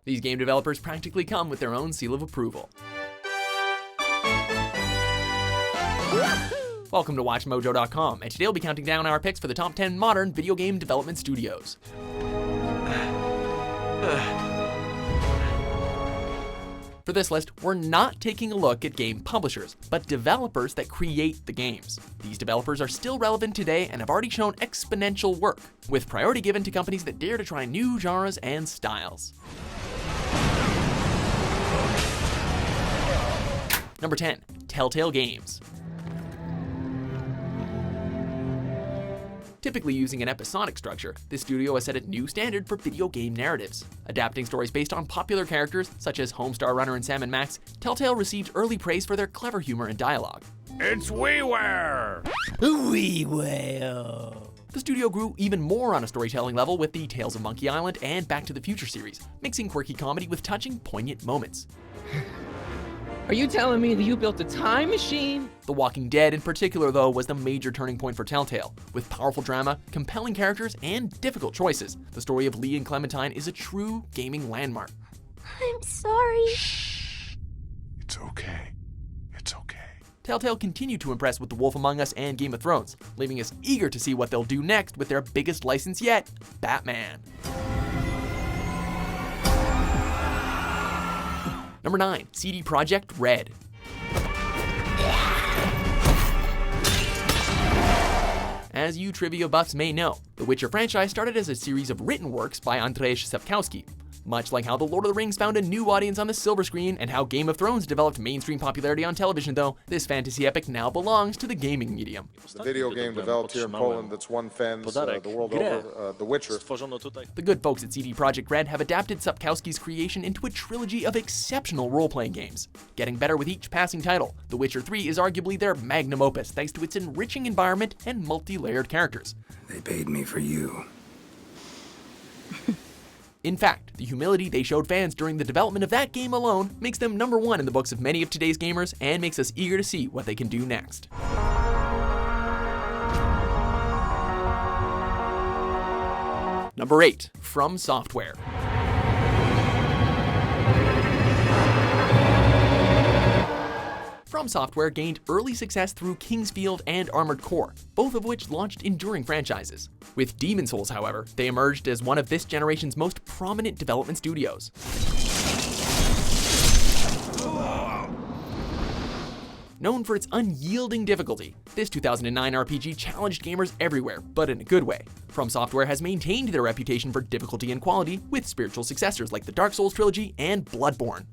These game developers practically come with their own seal of approval. Welcome to WatchMojo.com, and today we'll be counting down our picks for the top 10 modern video game development studios. For this list, we're not taking a look at game publishers, but developers that create the games. These developers are still relevant today and have already shown exponential work, with priority given to companies that dare to try new genres and styles. Number 10, Telltale Games. Typically using an episodic structure, this studio has set a new standard for video game narratives. Adapting stories based on popular characters, such as Homestar Runner and Sam & Max, Telltale received early praise for their clever humor and dialogue. It's WeWare! WeWare! The studio grew even more on a storytelling level with the Tales of Monkey Island and Back to the Future series, mixing quirky comedy with touching, poignant moments. Are you telling me that you built a time machine? The Walking Dead in particular, though, was the major turning point for Telltale. With powerful drama, compelling characters, and difficult choices, the story of Lee and Clementine is a true gaming landmark. I'm sorry. Shh. It's okay. It's okay. Telltale continued to impress with The Wolf Among Us and Game of Thrones, leaving us eager to see what they'll do next with their biggest license yet, Batman. Number 9, CD Projekt Red. As you trivia buffs may know, the Witcher franchise started as a series of written works by Andrzej Sapkowski. Much like how The Lord of the Rings found a new audience on the silver screen and how Game of Thrones developed mainstream popularity on television, though, this fantasy epic now belongs to the gaming medium. The video game developed here in Poland that's won fans the world over, The Witcher. The good folks at CD Projekt Red have adapted Sapkowski's creation into a trilogy of exceptional role-playing games, getting better with each passing title. The Witcher 3 is arguably their magnum opus thanks to its enriching environment and multi-layered characters. They paid me for you. In fact, the humility they showed fans during the development of that game alone makes them number one in the books of many of today's gamers and makes us eager to see what they can do next. Number 8, FromSoftware. FromSoftware gained early success through Kingsfield and Armored Core, both of which launched enduring franchises. With Demon's Souls, however, they emerged as one of this generation's most prominent development studios. Known for its unyielding difficulty, this 2009 RPG challenged gamers everywhere, but in a good way. FromSoftware has maintained their reputation for difficulty and quality with spiritual successors like the Dark Souls trilogy and Bloodborne.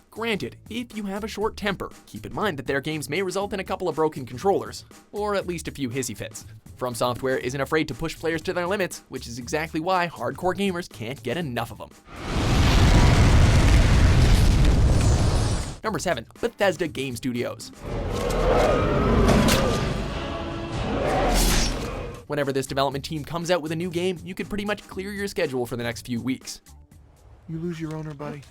Granted, if you have a short temper, keep in mind that their games may result in a couple of broken controllers, or at least a few hissy fits. FromSoftware isn't afraid to push players to their limits, which is exactly why hardcore gamers can't get enough of them. Number 7, Bethesda Game Studios. Whenever this development team comes out with a new game, you can pretty much clear your schedule for the next few weeks. You lose your owner, buddy.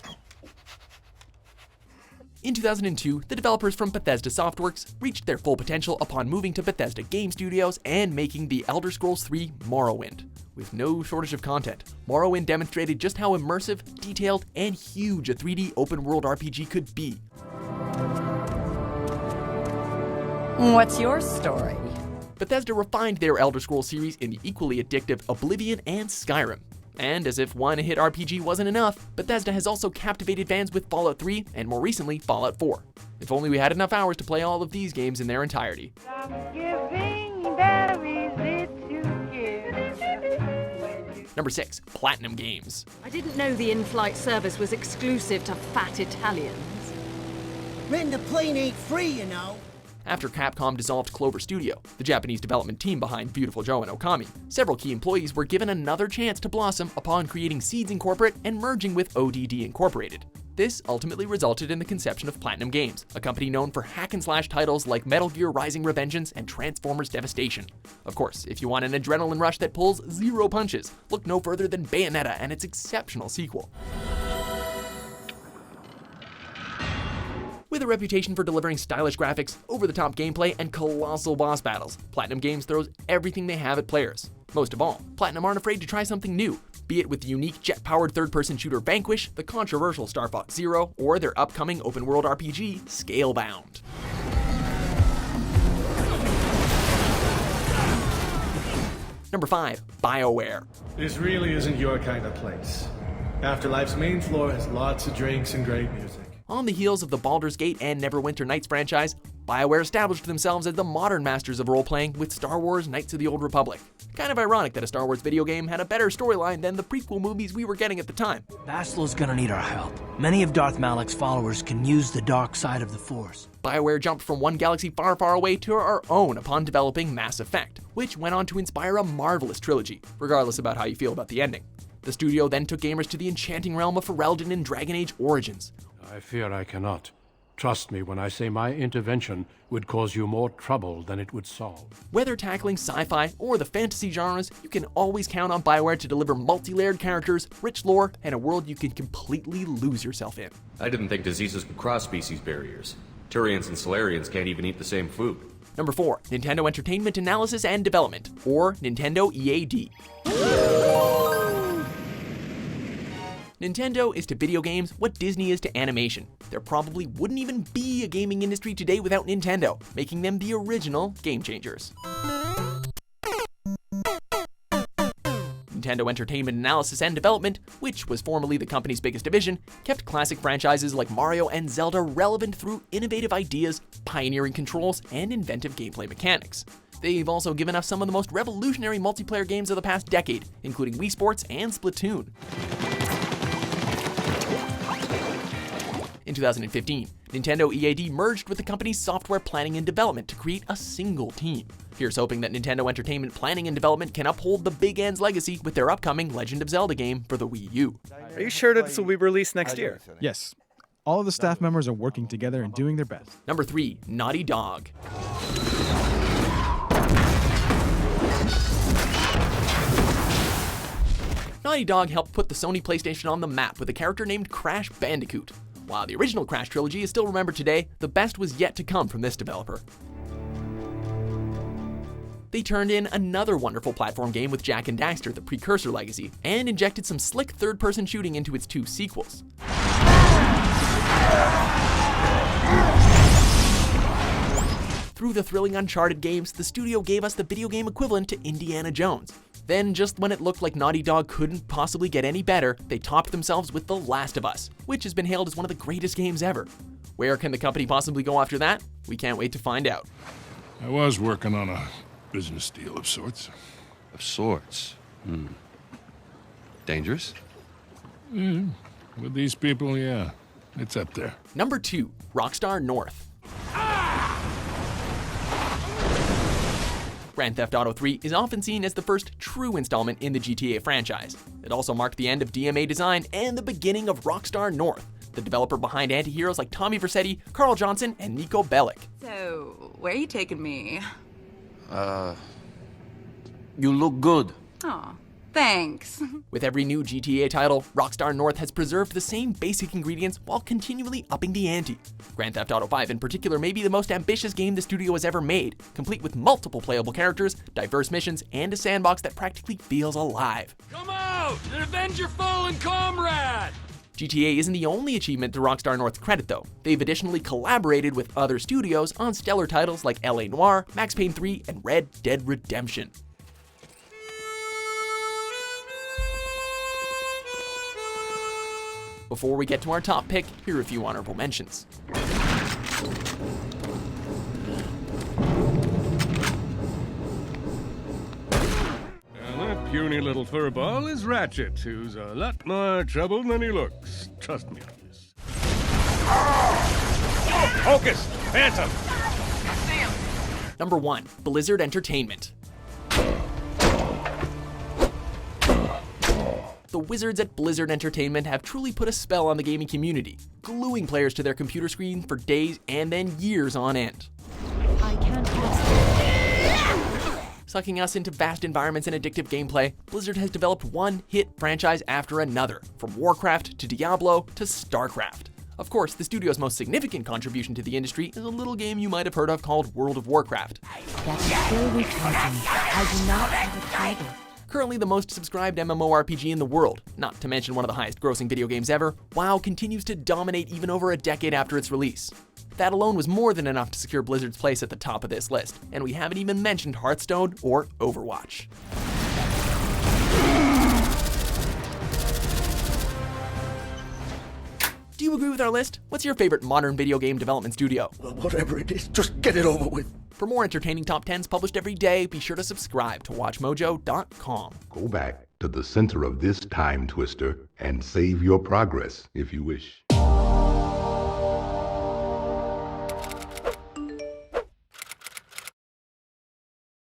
In 2002, the developers from Bethesda Softworks reached their full potential upon moving to Bethesda Game Studios and making The Elder Scrolls III: Morrowind. With no shortage of content, Morrowind demonstrated just how immersive, detailed, and huge a 3D open-world RPG could be. What's your story? Bethesda refined their Elder Scrolls series in the equally addictive Oblivion and Skyrim. And as if one hit RPG wasn't enough, Bethesda has also captivated fans with Fallout 3 and more recently Fallout 4. If only we had enough hours to play all of these games in their entirety. Number 6, Platinum Games. I didn't know the in-flight service was exclusive to fat Italians. Renting the plane ain't free, you know. After Capcom dissolved Clover Studio, the Japanese development team behind Beautiful Joe and Okami, several key employees were given another chance to blossom upon creating Seeds Incorporate and merging with ODD Incorporated. This ultimately resulted in the conception of Platinum Games, a company known for hack-and-slash titles like Metal Gear Rising: Revengeance and Transformers Devastation. Of course, if you want an adrenaline rush that pulls zero punches, look no further than Bayonetta and its exceptional sequel. With a reputation for delivering stylish graphics, over-the-top gameplay, and colossal boss battles, Platinum Games throws everything they have at players. Most of all, Platinum aren't afraid to try something new, be it with the unique jet-powered third-person shooter Vanquish, the controversial Star Fox Zero, or their upcoming open-world RPG, Scalebound. Number 5, Bioware. This really isn't your kind of place. Afterlife's main floor has lots of drinks and great music. On the heels of the Baldur's Gate and Neverwinter Nights franchise, Bioware established themselves as the modern masters of role-playing with Star Wars Knights of the Old Republic. Kind of ironic that a Star Wars video game had a better storyline than the prequel movies we were getting at the time. Bastlo's gonna need our help. Many of Darth Malak's followers can use the dark side of the Force. Bioware jumped from one galaxy far, far away to our own upon developing Mass Effect, which went on to inspire a marvelous trilogy, regardless about how you feel about the ending. The studio then took gamers to the enchanting realm of Ferelden in Dragon Age Origins. I fear I cannot. Trust me when I say my intervention would cause you more trouble than it would solve. Whether tackling sci-fi or the fantasy genres, you can always count on Bioware to deliver multi-layered characters, rich lore, and a world you can completely lose yourself in. I didn't think diseases could cross species barriers. Turians and Solarians can't even eat the same food. Number 4, Nintendo Entertainment Analysis and Development, or Nintendo EAD. Nintendo is to video games what Disney is to animation. There probably wouldn't even be a gaming industry today without Nintendo, making them the original game changers. Nintendo Entertainment Analysis and Development, which was formerly the company's biggest division, kept classic franchises like Mario and Zelda relevant through innovative ideas, pioneering controls, and inventive gameplay mechanics. They've also given us some of the most revolutionary multiplayer games of the past decade, including Wii Sports and Splatoon. In 2015, Nintendo EAD merged with the company's software planning and development to create a single team. Here's hoping that Nintendo Entertainment Planning and Development can uphold the Big N's legacy with their upcoming Legend of Zelda game for the Wii U. Are you sure that this will be released next year? Yes. All of the staff members are working together and doing their best. Number 3, Naughty Dog. Naughty Dog helped put the Sony PlayStation on the map with a character named Crash Bandicoot. While the original Crash trilogy is still remembered today, the best was yet to come from this developer. They turned in another wonderful platform game with Jak and Daxter, the precursor legacy, and injected some slick third-person shooting into its 2 sequels. Through the thrilling Uncharted games, the studio gave us the video game equivalent to Indiana Jones. Then, just when it looked like Naughty Dog couldn't possibly get any better, they topped themselves with The Last of Us, which has been hailed as one of the greatest games ever. Where can the company possibly go after that? We can't wait to find out. I was working on a business deal of sorts. Of sorts? Dangerous? With these people, yeah. It's up there. Number 2, Rockstar North. Grand Theft Auto 3 is often seen as the first true installment in the GTA franchise. It also marked the end of DMA Design and the beginning of Rockstar North, the developer behind anti-heroes like Tommy Vercetti, Carl Johnson, and Nico Bellic. So, where are you taking me? You look good. Aw, thanks. With every new GTA title, Rockstar North has preserved the same basic ingredients while continually upping the ante. Grand Theft Auto 5 in particular may be the most ambitious game the studio has ever made, complete with multiple playable characters, diverse missions, and a sandbox that practically feels alive. Come out and avenge your fallen comrade! GTA isn't the only achievement to Rockstar North's credit though. They've additionally collaborated with other studios on stellar titles like LA Noire, Max Payne 3, and Red Dead Redemption. Before we get to our top pick, here are a few honorable mentions. That puny little furball is Ratchet, who's a lot more trouble than he looks. Trust me on this. Focus! Phantom! Number 1, Blizzard Entertainment. The wizards at Blizzard Entertainment have truly put a spell on the gaming community, gluing players to their computer screen for days and then years on end. I can't Sucking us into vast environments and addictive gameplay, Blizzard has developed one hit franchise after another, from Warcraft to Diablo to StarCraft. Of course, the studio's most significant contribution to the industry is a little game you might have heard of called World of Warcraft. That's still recharging. I do not have a title. Currently the most subscribed MMORPG in the world, not to mention one of the highest grossing video games ever, WoW continues to dominate even over a decade after its release. That alone was more than enough to secure Blizzard's place at the top of this list, and we haven't even mentioned Hearthstone or Overwatch. Do you agree with our list? What's your favorite modern video game development studio? Whatever it is, just get it over with. For more entertaining top 10s published every day, be sure to subscribe to WatchMojo.com. Go back to the center of this time twister and save your progress if you wish.